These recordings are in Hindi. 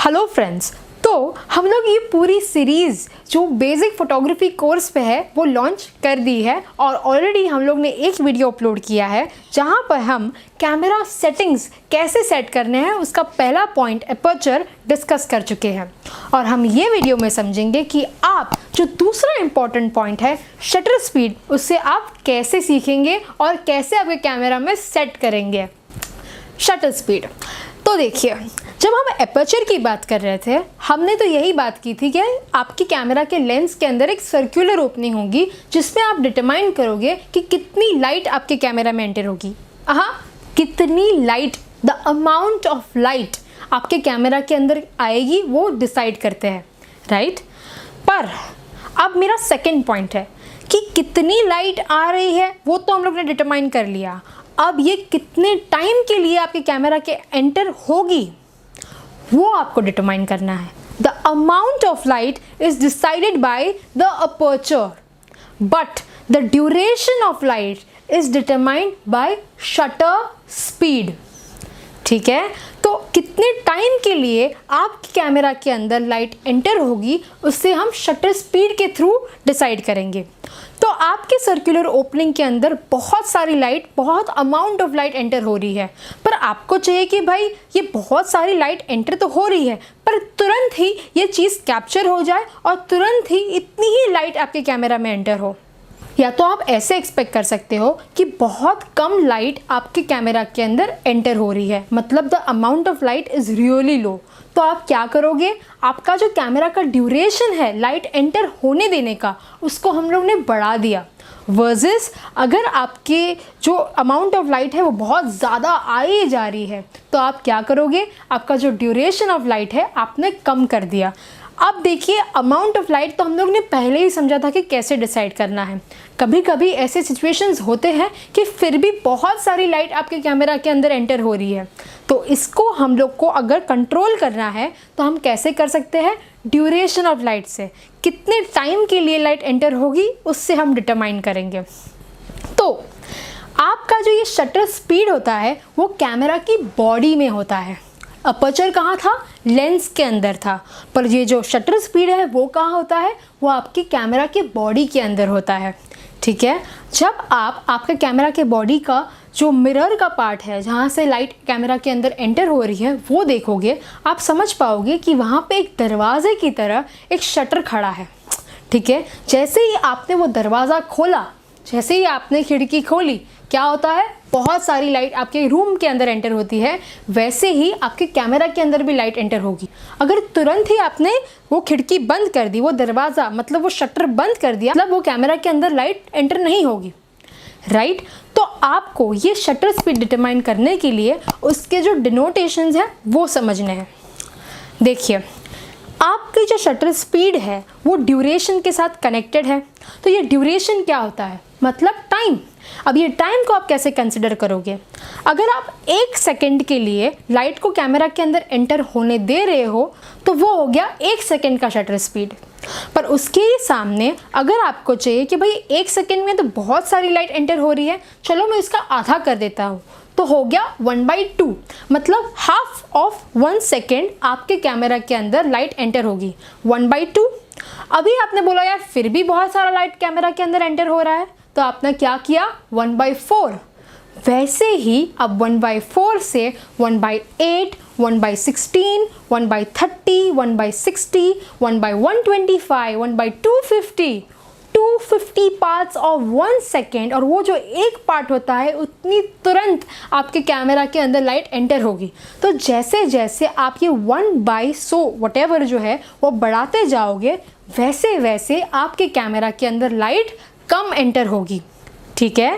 हेलो फ्रेंड्स, तो हम लोग ये पूरी सीरीज़ जो बेसिक फ़ोटोग्राफी कोर्स पे है वो लॉन्च कर दी है और ऑलरेडी हम लोग ने एक वीडियो अपलोड किया है जहाँ पर हम कैमरा सेटिंग्स कैसे सेट करने हैं उसका पहला पॉइंट अपर्चर डिस्कस कर चुके हैं। और हम ये वीडियो में समझेंगे कि आप जो दूसरा इम्पॉर्टेंट पॉइंट है शटर स्पीड, उससे आप कैसे सीखेंगे और कैसे आपके कैमरा में सेट करेंगे शटर स्पीड। तो देखिए, जब हम एपर्चर की बात कर रहे थे हमने तो यही बात की थी कि आपकी कैमरा के लेंस के अंदर एक सर्कुलर ओपनिंग होगी जिसमें आप डिटरमाइन करोगे कि कितनी लाइट आपके कैमरा में एंटर होगी। कितनी light, the amount of light आपके कैमरा के अंदर आएगी वो डिसाइड करते हैं, राइट। पर अब मेरा सेकेंड पॉइंट है कि कितनी लाइट आ रही है वो तो हम लोग ने डिटरमाइन कर लिया। अब ये कितने टाइम के लिए आपके कैमरा के एंटर होगी वो आपको डिटरमाइन करना है। The amount of light is decided by the aperture but the duration of light is determined by shutter speed. ठीक है, तो कितने टाइम के लिए आपके कैमरा के अंदर लाइट एंटर होगी उससे हम शटर स्पीड के थ्रू डिसाइड करेंगे। तो आपके सर्कुलर ओपनिंग के अंदर बहुत सारी लाइट, बहुत अमाउंट ऑफ लाइट एंटर हो रही है, पर आपको चाहिए कि भाई ये बहुत सारी लाइट एंटर तो हो रही है पर तुरंत ही ये चीज़ कैप्चर हो जाए और तुरंत ही इतनी ही लाइट आपके कैमरा में एंटर हो। या तो आप ऐसे एक्सपेक्ट कर सकते हो कि बहुत कम लाइट आपके कैमरा के अंदर एंटर हो रही है, मतलब the amount of light is really low. तो आप क्या करोगे, आपका जो कैमरा का ड्यूरेशन है लाइट एंटर होने देने का उसको हम लोग ने बढ़ा दिया। वर्सेस अगर आपके जो अमाउंट ऑफ लाइट है वो बहुत ज़्यादा आई जा रही है तो आप क्या करोगे, आपका जो ड्यूरेशन ऑफ लाइट है आपने कम कर दिया। अब देखिए, अमाउंट ऑफ लाइट तो हम लोग ने पहले ही समझा था कि कैसे डिसाइड करना है। कभी कभी ऐसे सिचुएशंस होते हैं कि फिर भी बहुत सारी लाइट आपके कैमरा के अंदर एंटर हो रही है, तो इसको हम लोग को अगर कंट्रोल करना है तो हम कैसे कर सकते हैं, ड्यूरेशन ऑफ लाइट से कितने टाइम के लिए लाइट एंटर होगी उससे हम डिटरमाइन करेंगे। तो आपका जो ये शटर स्पीड होता है वो कैमरा की बॉडी में होता है। अपर्चर कहाँ था, लेंस के अंदर था, पर ये जो शटर स्पीड है वो कहाँ होता है, वो आपकी कैमरा के बॉडी के अंदर होता है। ठीक है, जब आप आपके कैमरा के बॉडी का जो मिरर का पार्ट है जहाँ से लाइट कैमरा के अंदर एंटर हो रही है वो देखोगे, आप समझ पाओगे कि वहाँ पे एक दरवाजे की तरह एक शटर खड़ा है। ठीक है, जैसे ही आपने वो दरवाज़ा खोला, जैसे ही आपने खिड़की खोली, क्या होता है, बहुत सारी लाइट आपके रूम के अंदर एंटर होती है, वैसे ही आपके कैमरा के अंदर भी लाइट एंटर होगी। अगर तुरंत ही आपने वो खिड़की बंद कर दी, वो दरवाज़ा मतलब वो शटर बंद कर दिया, मतलब वो कैमरा के अंदर लाइट एंटर नहीं होगी, राइट। तो आपको ये शटर स्पीड डिटरमाइन करने के लिए उसके जो डिनोटेशंस हैं वो समझने हैं। देखिए, आपकी जो शटर स्पीड है वो ड्यूरेशन के साथ कनेक्टेड है। तो ये ड्यूरेशन क्या होता है, मतलब टाइम। अब ये टाइम को आप कैसे कंसिडर करोगे, अगर आप 1 सेकेंड के लिए लाइट को कैमरा के अंदर एंटर होने दे रहे हो तो वो हो गया 1 सेकेंड का शटर स्पीड। पर उसके सामने अगर आपको चाहिए कि भाई 1 सेकेंड में तो बहुत सारी लाइट एंटर हो रही है, चलो मैं इसका आधा कर देता हूँ, तो हो गया 1/2, मतलब हाफ ऑफ 1 सेकेंड आपके कैमरा के अंदर लाइट एंटर होगी, 1/2। अभी आपने बोला यार फिर भी बहुत सारा लाइट कैमरा के अंदर एंटर हो रहा है, तो आपने क्या किया, 1/4। वैसे ही अब 1/4 से 1/8, 1/16, 1/30, 1/60, 1/125, 1/250, 250 पार्ट्स ऑफ 1 सेकेंड, और वो जो एक पार्ट होता है उतनी तुरंत आपके कैमरा के अंदर लाइट एंटर होगी। तो जैसे जैसे आप ये 1/100 वटेवर जो है वो बढ़ाते जाओगे, वैसे वैसे आपके कैमरा के अंदर लाइट कम एंटर होगी। ठीक है,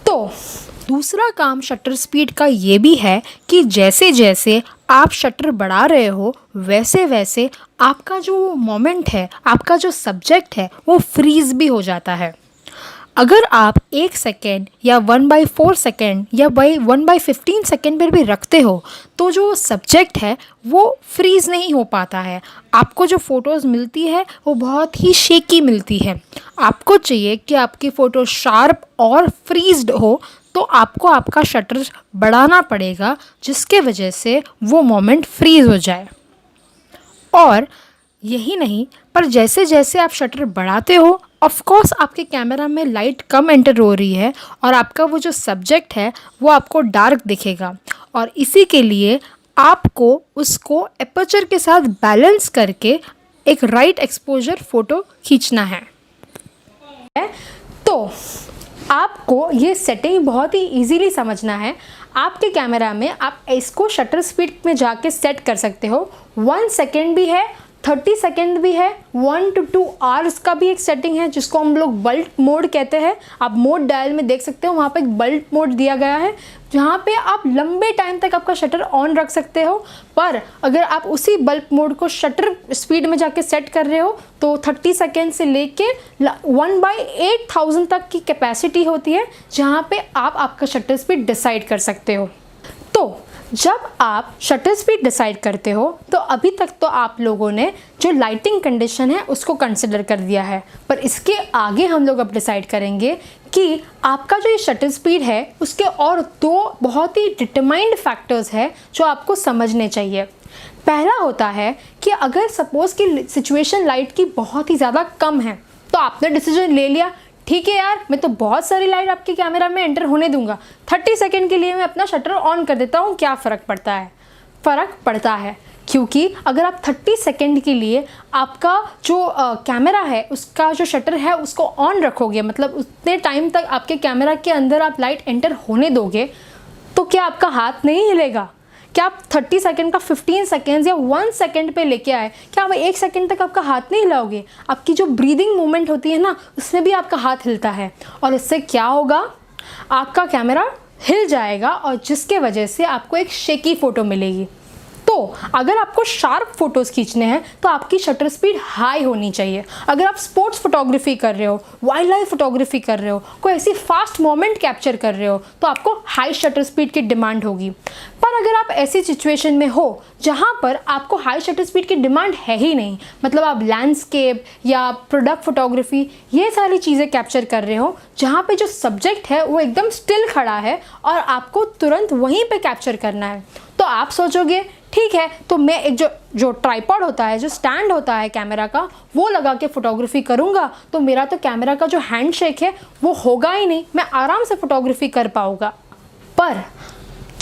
तो दूसरा काम शटर स्पीड का ये भी है कि जैसे जैसे आप शटर बढ़ा रहे हो वैसे वैसे आपका जो मोमेंट है, आपका जो सब्जेक्ट है वो फ्रीज भी हो जाता है। अगर आप 1 सेकेंड या 1/4 सेकेंड या 1/15 सेकेंड पर भी रखते हो तो जो सब्जेक्ट है वो फ्रीज़ नहीं हो पाता है। आपको जो फ़ोटोज़ मिलती है वो बहुत ही शेकी मिलती है। आपको चाहिए कि आपकी फ़ोटो शार्प और फ्रीज्ड हो, तो आपको आपका शटर बढ़ाना पड़ेगा जिसके वजह से वो मोमेंट फ्रीज़ हो जाए। और यही नहीं, पर जैसे जैसे आप शटर बढ़ाते हो, ऑफ कोर्स आपके कैमरा में लाइट कम एंटर हो रही है और आपका वो जो सब्जेक्ट है वो आपको डार्क दिखेगा। और इसी के लिए आपको उसको एपर्चर के साथ बैलेंस करके एक राइट एक्सपोजर फ़ोटो खींचना है। तो आपको ये सेटिंग बहुत ही इजीली समझना है। आपके कैमरा में आप इसको शटर स्पीड में जाके सेट कर सकते हो। 1 सेकेंड भी है, 30 सेकेंड भी है, 1 to 2 आवर्स का भी एक सेटिंग है जिसको हम लोग बल्ब मोड कहते हैं। आप मोड डायल में देख सकते हो, वहाँ पे एक बल्ब मोड दिया गया है जहाँ पे आप लंबे टाइम तक आपका शटर ऑन रख सकते हो। पर अगर आप उसी बल्ब मोड को शटर स्पीड में जाके सेट कर रहे हो तो 30 सेकेंड से लेके 1/8000 तक की कैपेसिटी होती है जहाँ पे आप आपका शटर स्पीड डिसाइड कर सकते हो। तो जब आप शटर स्पीड डिसाइड करते हो तो अभी तक तो आप लोगों ने जो लाइटिंग कंडीशन है उसको कंसिडर कर दिया है, पर इसके आगे हम लोग अब डिसाइड करेंगे कि आपका जो ये शटर स्पीड है उसके और 2 बहुत ही डिटरमाइंड फैक्टर्स है जो आपको समझने चाहिए। पहला होता है कि अगर सपोज़ कि सिचुएशन लाइट की बहुत ही ज़्यादा कम है तो आपने डिसीजन ले लिया, ठीक है यार मैं तो बहुत सारी लाइट आपके कैमरा में एंटर होने दूंगा, 30 सेकेंड के लिए मैं अपना शटर ऑन कर देता हूँ, क्या फ़र्क पड़ता है? फ़र्क पड़ता है, क्योंकि अगर आप 30 सेकेंड के लिए आपका जो कैमरा है उसका जो शटर है उसको ऑन रखोगे, मतलब उतने टाइम तक आपके कैमरा के अंदर आप लाइट एंटर होने दोगे, तो क्या आपका हाथ नहीं हिलेगा? क्या आप 30 सेकेंड का 15 सेकेंड्स या 1 सेकेंड पे लेके आए, क्या आप 1 सेकेंड तक आपका हाथ नहीं हिलाओगे? आपकी जो ब्रीदिंग मूवमेंट होती है ना उसमें भी आपका हाथ हिलता है और इससे क्या होगा, आपका कैमरा हिल जाएगा और जिसके वजह से आपको एक शेकी फ़ोटो मिलेगी। तो अगर आपको शार्प फोटोज़ खींचने हैं तो आपकी शटर स्पीड हाई होनी चाहिए। अगर आप स्पोर्ट्स फोटोग्राफी कर रहे हो, वाइल्ड लाइफ फोटोग्राफी कर रहे हो, कोई ऐसी फास्ट मोमेंट कैप्चर कर रहे हो तो आपको हाई शटर स्पीड की डिमांड होगी। पर अगर आप ऐसी सिचुएशन में हो जहाँ पर आपको हाई शटर स्पीड की डिमांड है ही नहीं, मतलब आप लैंडस्केप या प्रोडक्ट फोटोग्राफी ये सारी चीज़ें कैप्चर कर रहे हो जहाँ पे जो सब्जेक्ट है वो एकदम स्टिल खड़ा है और आपको तुरंत वहीं पे कैप्चर करना है, तो आप सोचोगे ठीक है तो मैं एक जो ट्राइपॉड होता है, जो स्टैंड होता है कैमरा का, वो लगा के फ़ोटोग्राफी करूँगा तो मेरा तो कैमरा का जो हैंड शेक है वो होगा ही नहीं, मैं आराम से फ़ोटोग्राफी कर पाऊँगा। पर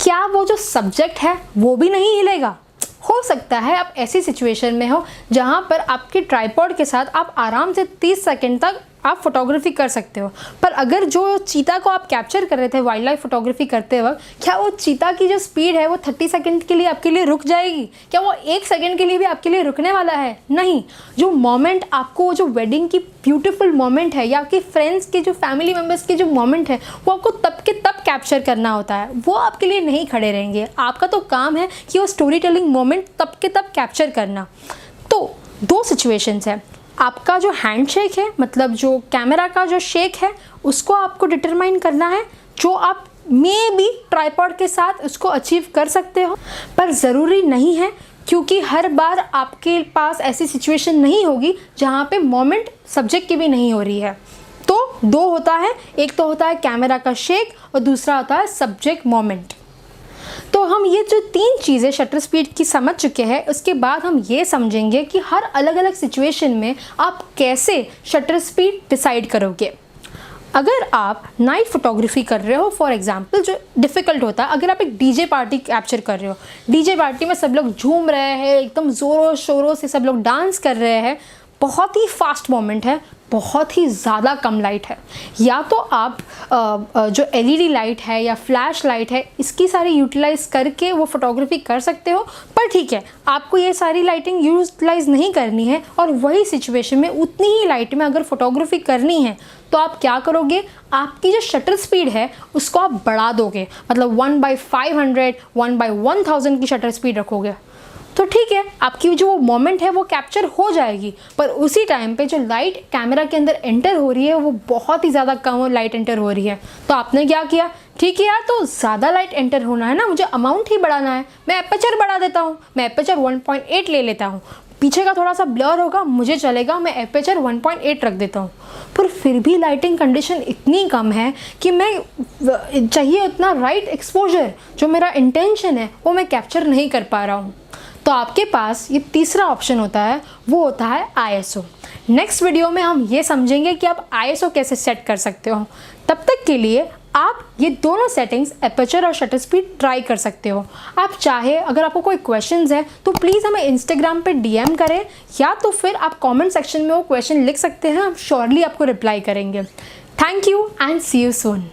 क्या वो जो सब्जेक्ट है वो भी नहीं हिलेगा? हो सकता है आप ऐसी सिचुएशन में हो जहाँ पर आपके ट्राइपॉड के साथ आप आराम से 30 सेकंड तक आप फोटोग्राफी कर सकते हो, पर अगर जो चीता को आप कैप्चर कर रहे थे वाइल्ड लाइफ फोटोग्राफी करते वक्त, क्या वो चीता की जो स्पीड है वो 30 सेकंड के लिए आपके लिए रुक जाएगी? क्या वो 1 सेकंड के लिए भी आपके लिए रुकने वाला है? नहीं। जो मोमेंट आपको, जो वेडिंग की ब्यूटीफुल मोमेंट है या आपके फ्रेंड्स के जो फैमिली मेम्बर्स के जो मोमेंट है वो आपको तब के तब कैप्चर करना होता है, वो आपके लिए नहीं खड़े रहेंगे। आपका तो काम है कि वो स्टोरी टेलिंग मोमेंट तब के तब कैप्चर करना। तो 2 सिचुएशंस है, आपका जो हैंड शेक है, मतलब जो कैमरा का जो शेक है उसको आपको डिटरमाइन करना है, जो आप मे बी ट्राइपॉड के साथ उसको अचीव कर सकते हो, पर ज़रूरी नहीं है क्योंकि हर बार आपके पास ऐसी सिचुएशन नहीं होगी जहाँ पे मोमेंट सब्जेक्ट की भी नहीं हो रही है। तो 2 होता है, एक तो होता है कैमरा का शेक और दूसरा होता है सब्जेक्ट मोमेंट। तो हम ये जो 3 चीज़ें शटर स्पीड की समझ चुके हैं, उसके बाद हम ये समझेंगे कि हर अलग अलग सिचुएशन में आप कैसे शटर स्पीड डिसाइड करोगे। अगर आप नाइट फोटोग्राफी कर रहे हो फॉर एग्जांपल, जो डिफ़िकल्ट होता है, अगर आप एक डीजे पार्टी कैप्चर कर रहे हो, डीजे पार्टी में सब लोग झूम रहे हैं, एकदम ज़ोरों शोरों से सब लोग डांस कर रहे हैं, बहुत ही फास्ट मोमेंट है, बहुत ही ज़्यादा कम लाइट है, या तो आप जो एलईडी लाइट है या फ्लैश लाइट है इसकी सारी यूटिलाइज़ करके वो फोटोग्राफी कर सकते हो। पर ठीक है, आपको ये सारी लाइटिंग यूटिलाइज़ नहीं करनी है और वही सिचुएशन में उतनी ही लाइट में अगर फोटोग्राफी करनी है तो आप क्या करोगे, आपकी जो शटर स्पीड है उसको आप बढ़ा दोगे, मतलब 1/500, 1/1000 की शटर स्पीड रखोगे, तो ठीक है आपकी जो वो मोमेंट है वो कैप्चर हो जाएगी। पर उसी टाइम पे जो लाइट कैमरा के अंदर एंटर हो रही है वो बहुत ही ज़्यादा कम लाइट एंटर हो रही है, तो आपने क्या किया, ठीक है यार तो ज़्यादा लाइट एंटर होना है ना, मुझे अमाउंट ही बढ़ाना है, मैं एपर्चर बढ़ा देता हूँ, मैं एपर्चर 1.8 ले लेता हूँ, पीछे का थोड़ा सा ब्लर होगा मुझे चलेगा, मैं एपर्चर 1.8 रख देता हूँ। पर फिर भी लाइटिंग कंडीशन इतनी कम है कि मैं चाहिए उतना राइट एक्सपोजर, जो मेरा इंटेंशन है वो मैं कैप्चर नहीं कर पा रहा हूँ। तो आपके पास ये तीसरा ऑप्शन होता है, वो होता है ISO। नेक्स्ट वीडियो में हम ये समझेंगे कि आप ISO कैसे सेट कर सकते हो। तब तक के लिए आप ये दोनों सेटिंग्स एपर्चर और शटर स्पीड ट्राई कर सकते हो। आप चाहे अगर आपको कोई क्वेश्चंस है तो प्लीज़ हमें इंस्टाग्राम पे DM करें, या तो फिर आप कमेंट सेक्शन में वो क्वेश्चन लिख सकते हैं, हम श्योरली आपको रिप्लाई करेंगे। Thank you and see you soon.